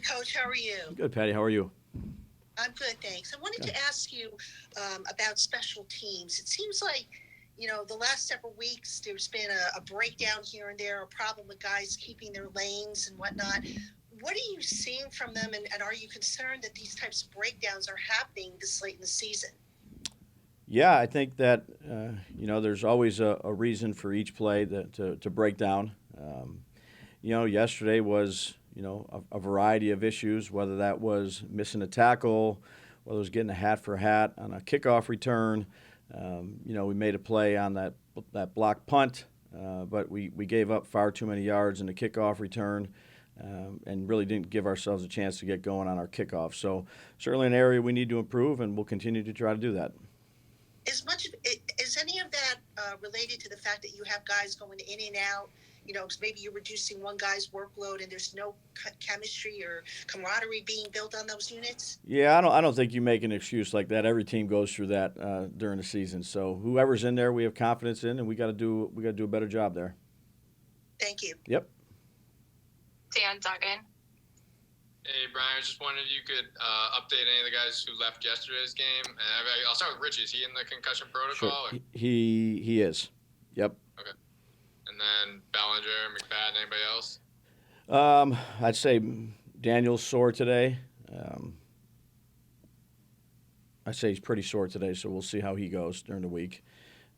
Coach, how are you? Good, Patty. How are you? I'm good, thanks. I wanted Good. to ask you about special teams. It seems like, the last several weeks there's been a breakdown here and there, a problem with guys keeping their lanes and whatnot. What are you seeing from them, and are you concerned that these types of breakdowns are happening this late in the season? Yeah, I think that there's always a reason for each play to break down. Yesterday was a variety of issues, whether that was missing a tackle, whether it was getting a hat for hat on a kickoff return. We made a play on that block punt, but we gave up far too many yards in the kickoff return. And really didn't give ourselves a chance to get going on our kickoff. So certainly an area we need to improve, and we'll continue to try to do that. Is any of that related to the fact that you have guys going in and out? Because maybe you're reducing one guy's workload, and there's no chemistry or camaraderie being built on those units. Yeah, I don't think you make an excuse like that. Every team goes through that during the season. So whoever's in there, we have confidence in, and we got to do a better job there. Thank you. Yep. Dan Duggan. Hey, Brian, I was just wondering if you could update any of the guys who left yesterday's game. And I'll start with Richie. Is he in the concussion protocol? Sure. He is. Yep. Okay. And then Bellinger, McFadden, anybody else? I'd say Daniel's sore today. I'd say he's pretty sore today, so we'll see how he goes during the week.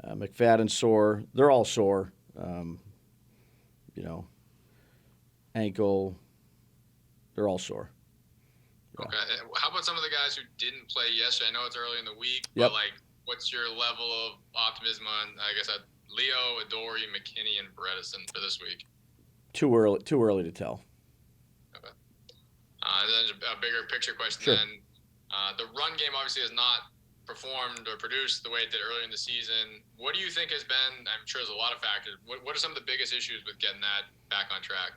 McFadden's sore. They're all sore. Ankle. They're all sore. Yeah. Okay. How about some of the guys who didn't play yesterday? I know it's early in the week, yep. But what's your level of optimism on? I guess Leo, Adoree, McKinney, and Bredesen for this week. Too early to tell. Okay. Then a bigger picture question. Sure. Then the run game obviously has not performed or produced the way it did earlier in the season. What do you think has been? I'm sure there's a lot of factors. What are some of the biggest issues with getting that back on track?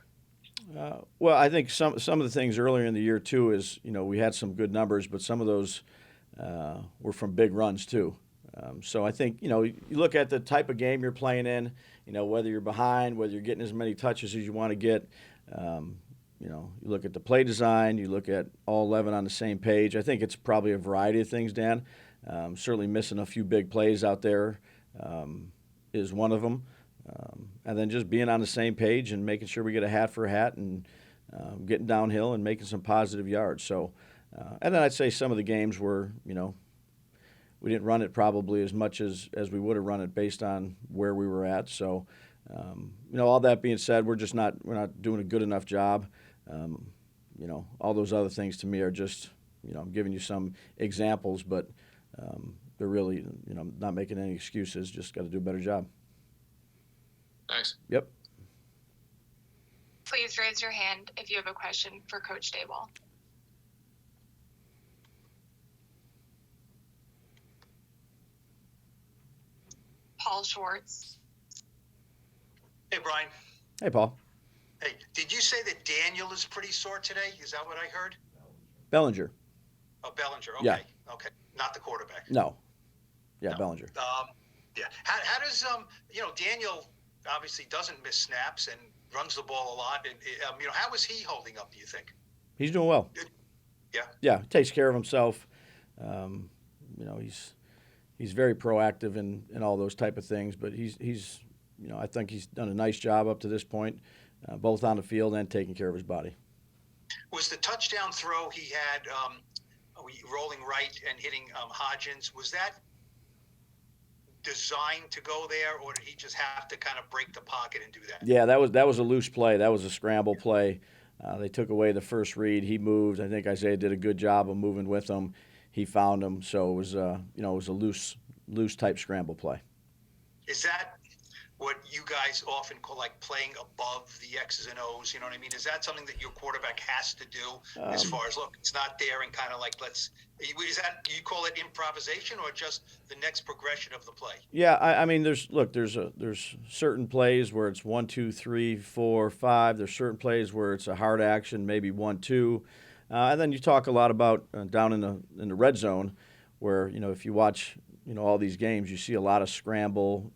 Well, I think some of the things earlier in the year too is we had some good numbers, but some of those were from big runs too. So I think you look at the type of game you're playing in, whether you're behind, whether you're getting as many touches as you want to get. You look at the play design, you look at all 11 on the same page. I think it's probably a variety of things, Dan. Certainly missing a few big plays out there is one of them. And then just being on the same page and making sure we get a hat for a hat and getting downhill and making some positive yards. So, and then I'd say some of the games were, we didn't run it probably as much as we would have run it based on where we were at. So, all that being said, we're not doing a good enough job. All those other things to me are just, I'm giving you some examples, but they're really, not making any excuses. Just got to do a better job. Thanks. Yep. Please raise your hand if you have a question for Coach Daboll. Paul Schwartz. Hey, Brian. Hey, Paul. Hey, did you say that Daniel is pretty sore today? Is that what I heard? Bellinger. Oh, Bellinger. Okay. Yeah. Okay. Not the quarterback. No. Yeah, No. Bellinger. Yeah. How does Daniel obviously doesn't miss snaps and runs the ball a lot. And how is he holding up? Do you think? He's doing well. Yeah. Yeah, he takes care of himself. He's very proactive in all those type of things. But he's I think he's done a nice job up to this point, both on the field and taking care of his body. Was the touchdown throw he had rolling right and hitting Hodgins, was that designed to go there, or did he just have to kind of break the pocket and do that? Yeah, that was a loose play. That was a scramble play. They took away the first read. He moved. I think Isaiah did a good job of moving with him. He found him. So it was a loose type scramble play. Is that what you guys often call playing above the X's and O's? You know what I mean? Is that something that your quarterback has to do as far as, look, it's not there and kind of is that, you call it improvisation or just the next progression of the play? Yeah, I mean, there's certain plays where it's 1, 2, 3, 4, 5. There's certain plays where it's a hard action, maybe 1, 2. And then you talk a lot about down in the red zone where, if you watch, all these games, you see a lot of scramble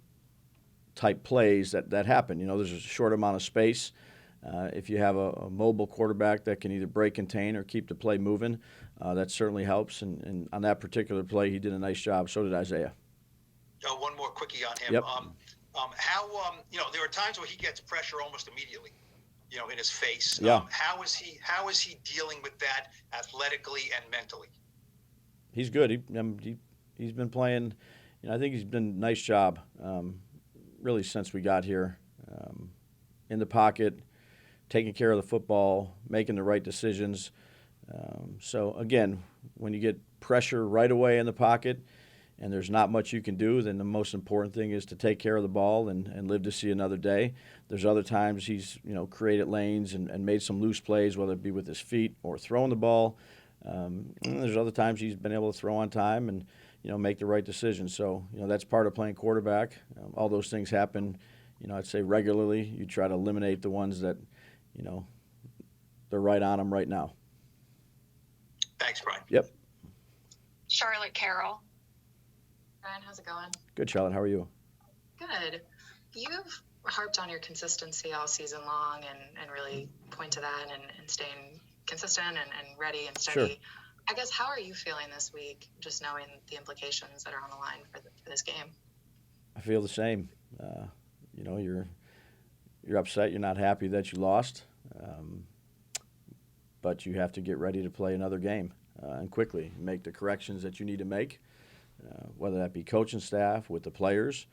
type plays that happen. There's a short amount of space. if you have a mobile quarterback that can either break, contain, or keep the play moving, that certainly helps. And on that particular play, he did a nice job. So did Isaiah. One more quickie on him. Yep. How there are times where he gets pressure almost immediately, in his face. Yeah. How is he dealing with that athletically and mentally? He's good. He's been playing. I think he's done a nice job, really, since we got here, in the pocket, taking care of the football, making the right decisions. So again, when you get pressure right away in the pocket, and there's not much you can do, then the most important thing is to take care of the ball and live to see another day. There's other times he's created lanes and made some loose plays, whether it be with his feet or throwing the ball. And there's other times he's been able to throw on time and make the right decision. So that's part of playing quarterback. All those things happen. I'd say regularly. You try to eliminate the ones that they're right on them right now. Thanks, Brian. Yep. Charlotte Carroll. Brian, how's it going? Good, Charlotte. How are you? Good. You've harped on your consistency all season long and really point to that and staying consistent and ready and steady. Sure. I guess, how are you feeling this week, just knowing the implications that are on the line for this game? I feel the same. You're upset. You're not happy that you lost, but you have to get ready to play another game and quickly make the corrections that you need to make, whether that be coaching staff, with the players.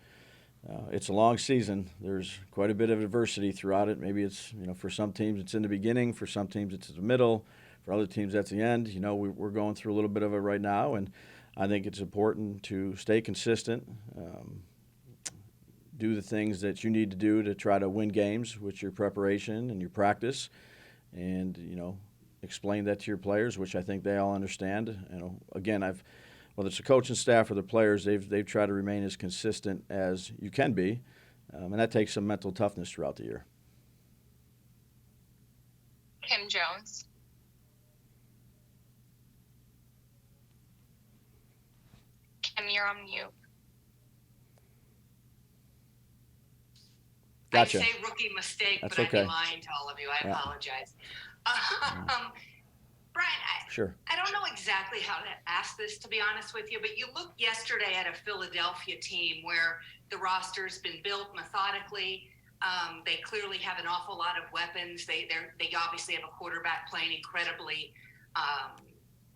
It's a long season. There's quite a bit of adversity throughout it. Maybe it's, for some teams it's in the beginning, for some teams it's in the middle, for other teams that's the end. We're going through a little bit of it right now, and I think it's important to stay consistent, do the things that you need to do to try to win games with your preparation and your practice, and explain that to your players, which I think they all understand. Again, whether it's the coaching staff or the players, they've tried to remain as consistent as you can be, and that takes some mental toughness throughout the year. Kim Jones. Kim, you're on mute. Gotcha. I say rookie mistake, That's but okay. I'd be lying to all of you. I apologize. Brian, Sure. I don't know exactly how to ask this, to be honest with you, but you looked yesterday at a Philadelphia team where the roster's been built methodically. They clearly have an awful lot of weapons. They obviously have a quarterback playing incredibly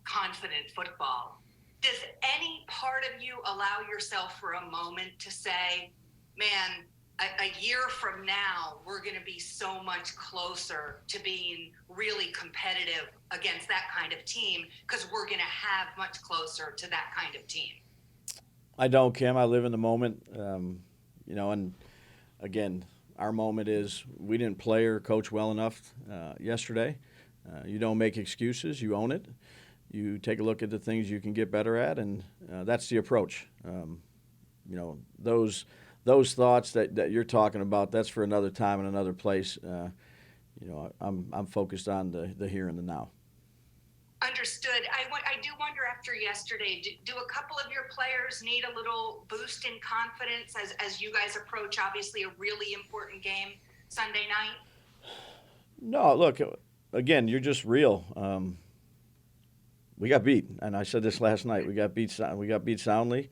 confident football. Does any part of you allow yourself for a moment to say, man, a year from now, we're going to be so much closer to being really competitive against that kind of team because we're going to have much closer to that kind of team? I don't, Kim. I live in the moment, and again, our moment is we didn't play or coach well enough yesterday. You don't make excuses. You own it. You take a look at the things you can get better at, and that's the approach. Those thoughts that you're talking about, that's for another time and another place. I'm focused on the here and the now. Understood. I do wonder after yesterday, do a couple of your players need a little boost in confidence as you guys approach obviously a really important game Sunday night? No, look, again, you're just real. We got beat, and I said this last night. We got beat soundly,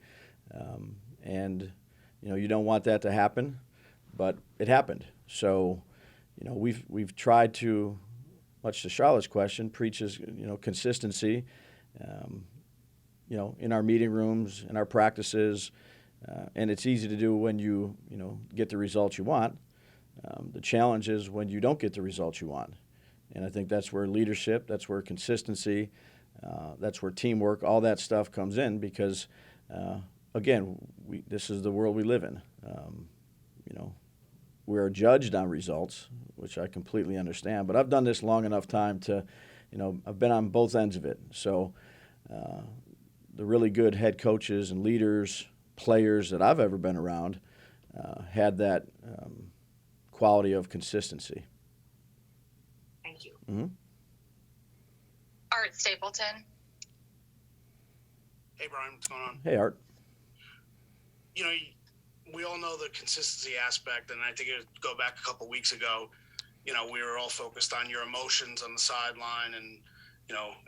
and you don't want that to happen, but it happened. So, we've tried to, much to Charlotte's question, preaches consistency, in our meeting rooms, in our practices, and it's easy to do when you get the results you want. The challenge is when you don't get the results you want, and I think that's where leadership, that's where consistency, that's where teamwork, all that stuff comes in because. Again, this is the world we live in. We are judged on results, which I completely understand. But I've done this long enough time to, I've been on both ends of it. So the really good head coaches and leaders, players that I've ever been around had that quality of consistency. Thank you. Mm-hmm. Art Stapleton. Hey, Brian, what's going on? Hey, Art. We all know the consistency aspect, and I think it go back a couple weeks ago. we were all focused on your emotions on the sideline and,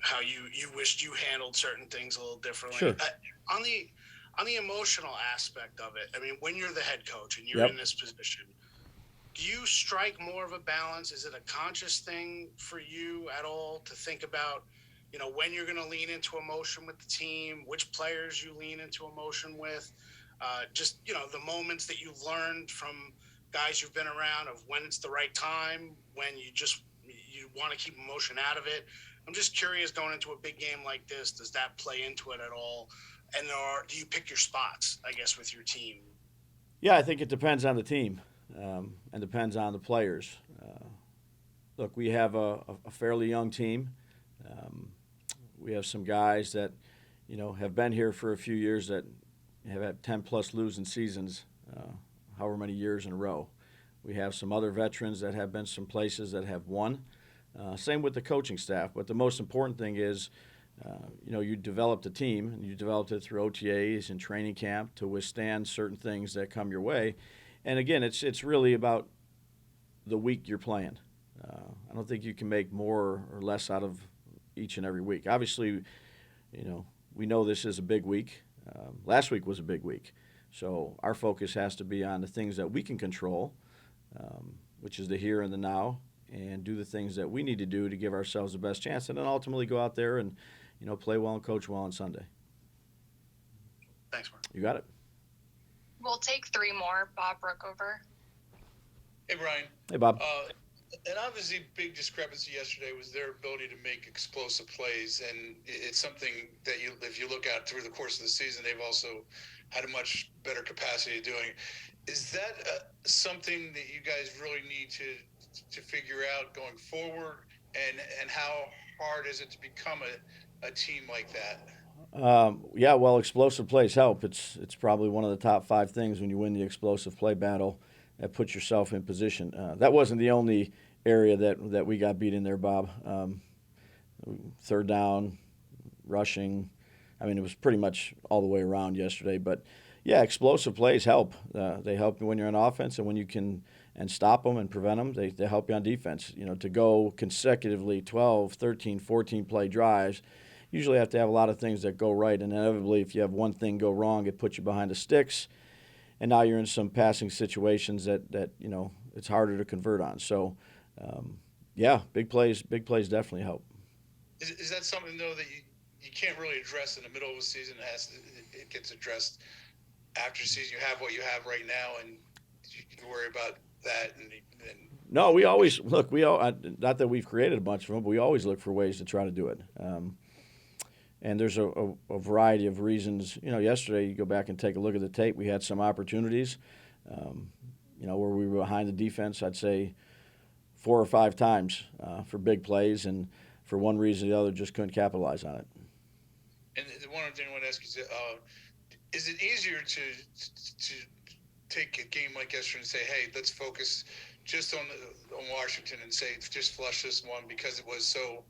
how you wished you handled certain things a little differently. Sure. On the emotional aspect of it, I mean, when you're the head coach and you're Yep. in this position, do you strike more of a balance? Is it a conscious thing for you at all to think about, when you're going to lean into emotion with the team, which players you lean into emotion with, just, the moments that you've learned from guys you've been around of when it's the right time, when you want to keep emotion out of it. I'm just curious, going into a big game like this, does that play into it at all? Or do you pick your spots, I guess, with your team? Yeah, I think it depends on the team and depends on the players. Look, we have a fairly young team. We have some guys that, have been here for a few years that have had 10-plus losing seasons, however many years in a row. We have some other veterans that have been some places that have won. Same with the coaching staff. But the most important thing is, you developed a team, and you developed it through OTAs and training camp to withstand certain things that come your way. And again, it's really about the week you're playing. I don't think you can make more or less out of each and every week. Obviously, we know this is a big week. Last week was a big week. So our focus has to be on the things that we can control, which is the here and the now, and do the things that we need to do to give ourselves the best chance, and then ultimately go out there and, play well and coach well on Sunday. Thanks, Mark. You got it. We'll take 3 more. Bob Brookover. Hey, Brian. Hey, Bob. An obviously big discrepancy yesterday was their ability to make explosive plays, and it's something that if you look out through the course of the season, they've also had a much better capacity of doing. Is that something that you guys really need to figure out going forward, and how hard is it to become a team like that? Yeah, well, explosive plays help. It's probably one of the top 5 things when you win the explosive play battle that puts yourself in position. That wasn't the only area that we got beat in there, Bob. Third down, rushing. I mean, it was pretty much all the way around yesterday. But, yeah, explosive plays help. They help you when you're on offense, and when you can and stop them and prevent them, they help you on defense. To go consecutively 12, 13, 14-play drives, you usually have to have a lot of things that go right. And inevitably, if you have one thing go wrong, it puts you behind the sticks. And now you're in some passing situations that it's harder to convert on. So, yeah, big plays definitely help. Is that something, though, that you can't really address in the middle of the season? It gets addressed after the season. You have what you have right now, and you can worry about that. And no, we always look. Not that we've created a bunch of them, but we always look for ways to try to do it. And there's a variety of reasons. Yesterday, you go back and take a look at the tape. We had some opportunities, where we were behind the defense, I'd say 4 or 5 times for big plays, and for one reason or the other, just couldn't capitalize on it. And the one thing I want to ask is it easier to take a game like yesterday and say, hey, let's focus just on Washington and say, just flush this one because it was so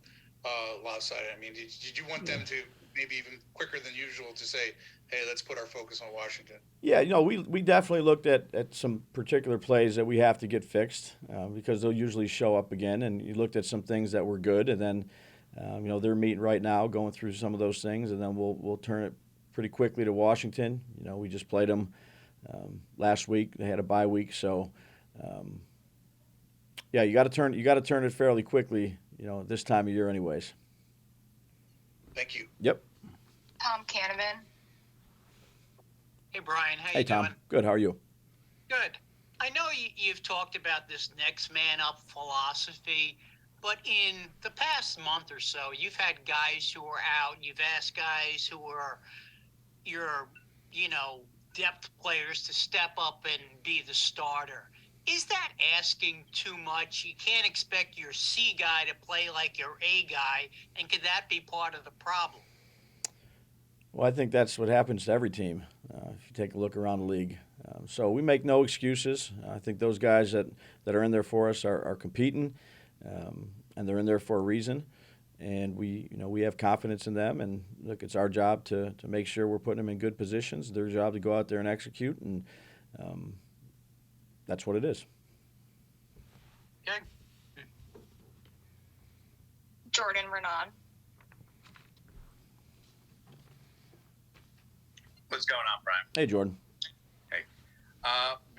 lopsided? I mean, did you want them to maybe even quicker than usual to say, hey, let's put our focus on Washington? Yeah, we definitely looked at some particular plays that we have to get fixed because they'll usually show up again. And you looked at some things that were good, and then they're meeting right now, going through some of those things, and then we'll turn it pretty quickly to Washington. We just played them last week. They had a bye week, so yeah, you got to turn it fairly quickly. This time of year, anyways. Thank you. Yep. Tom Canavan. Hey, Brian. How Hey, you Tom. doing? Good. How are you? Good. I know you've talked about this next man up philosophy, but in the past month or so, you've had guys who are out. You've asked guys who are your, depth players to step up and be the starter. Is that asking too much? You can't expect your C guy to play like your A guy, and could that be part of the problem? Well, I think that's what happens to every team if you take a look around the league. So we make no excuses. I think those guys that are in there for us are competing, and they're in there for a reason. And we have confidence in them. And look, it's our job to make sure we're putting them in good positions. Their job to go out there and execute, and that's what it is. Okay. Jordan Renan. What's going on, Brian? Hey, Jordan. Hey.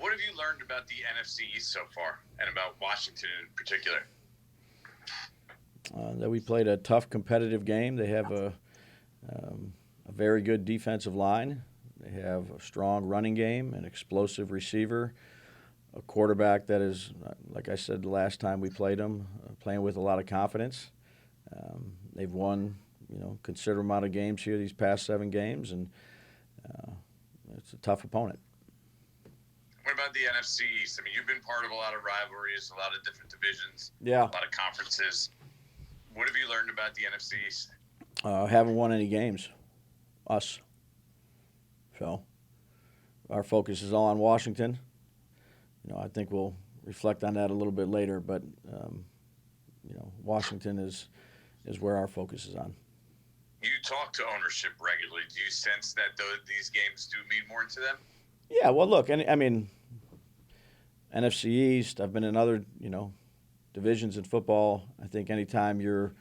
What have you learned about the NFC East so far, and about Washington in particular? That we played a tough, competitive game. They have a very good defensive line. They have a strong running game, an explosive receiver, a quarterback that is, like I said the last time we played them, playing with a lot of confidence. They've won, considerable amount of games here these past 7 games, and it's a tough opponent. What about the NFC East? I mean, you've been part of a lot of rivalries, a lot of different divisions, Yeah. a lot of conferences. What have you learned about the NFC East? Haven't won any games, us. So our focus is all on Washington. I think we'll reflect on that a little bit later, but Washington is where our focus is on. You talk to ownership regularly. Do you sense that these games do mean more to them? Yeah, well, look, I mean, NFC East, I've been in other, divisions in football. I think anytime you're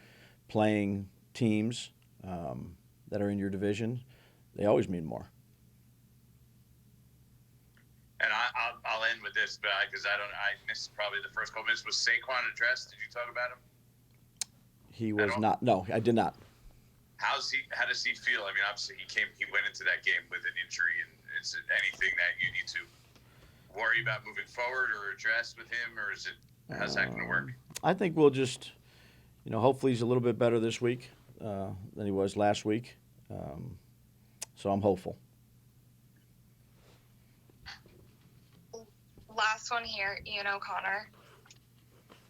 playing teams that are in your division, they always mean more. And I'll end with this, because I missed probably the first couple minutes. Was Saquon addressed? Did you talk about him? He was not. No, I did not. How does he feel? I mean, obviously he went into that game with an injury, and is it anything that you need to worry about moving forward or address with him, or is it how's that going to work? I think we'll just, hopefully he's a little bit better this week than he was last week. So I'm hopeful. Last one here, Ian O'Connor.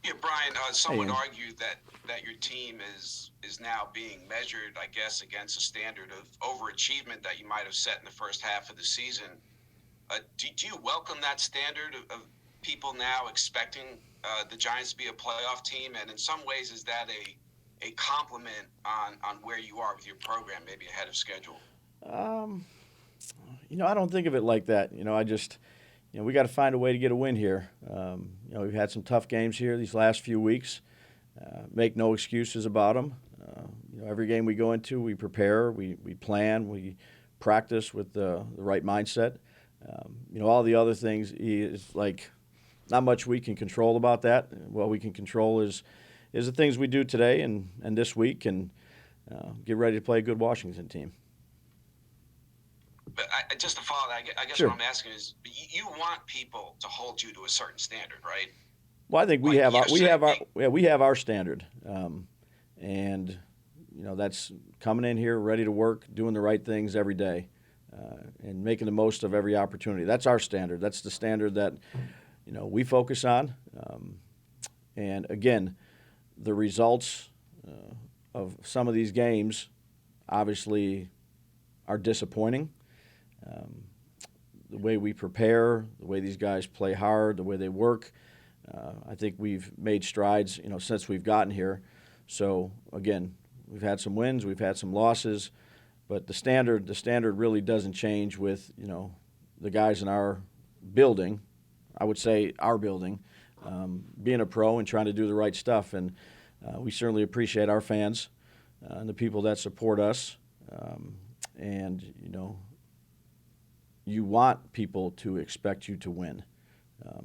Yeah, Brian, some would argue that your team is now being measured, I guess, against a standard of overachievement that you might have set in the first half of the season. Do you welcome that standard of people now expecting the Giants to be a playoff team? And in some ways, is that a compliment on where you are with your program, maybe ahead of schedule? I don't think of it like that. I just, we got to find a way to get a win here. We've had some tough games here these last few weeks. Make no excuses about them. Every game we go into, we prepare, we plan, we practice with the right mindset. All the other things is like not much we can control about that. What we can control is the things we do today and this week, and get ready to play a good Washington team. But just to follow that, I guess Sure. What I'm asking is, you want people to hold you to a certain standard, right? Well, I think we Like have our standard, and that's coming in here ready to work, doing the right things every day, and making the most of every opportunity. That's our standard. That's the standard that we focus on. And again, the results of some of these games obviously are disappointing. The way we prepare, the way these guys play hard, the way they work, I think we've made strides, since we've gotten here. So again, we've had some wins, we've had some losses, but the standard really doesn't change with the guys in our building. I would say our building, being a pro and trying to do the right stuff, and we certainly appreciate our fans and the people that support us, and you want people to expect you to win,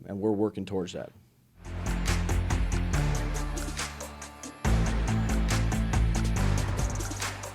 and we're working towards that.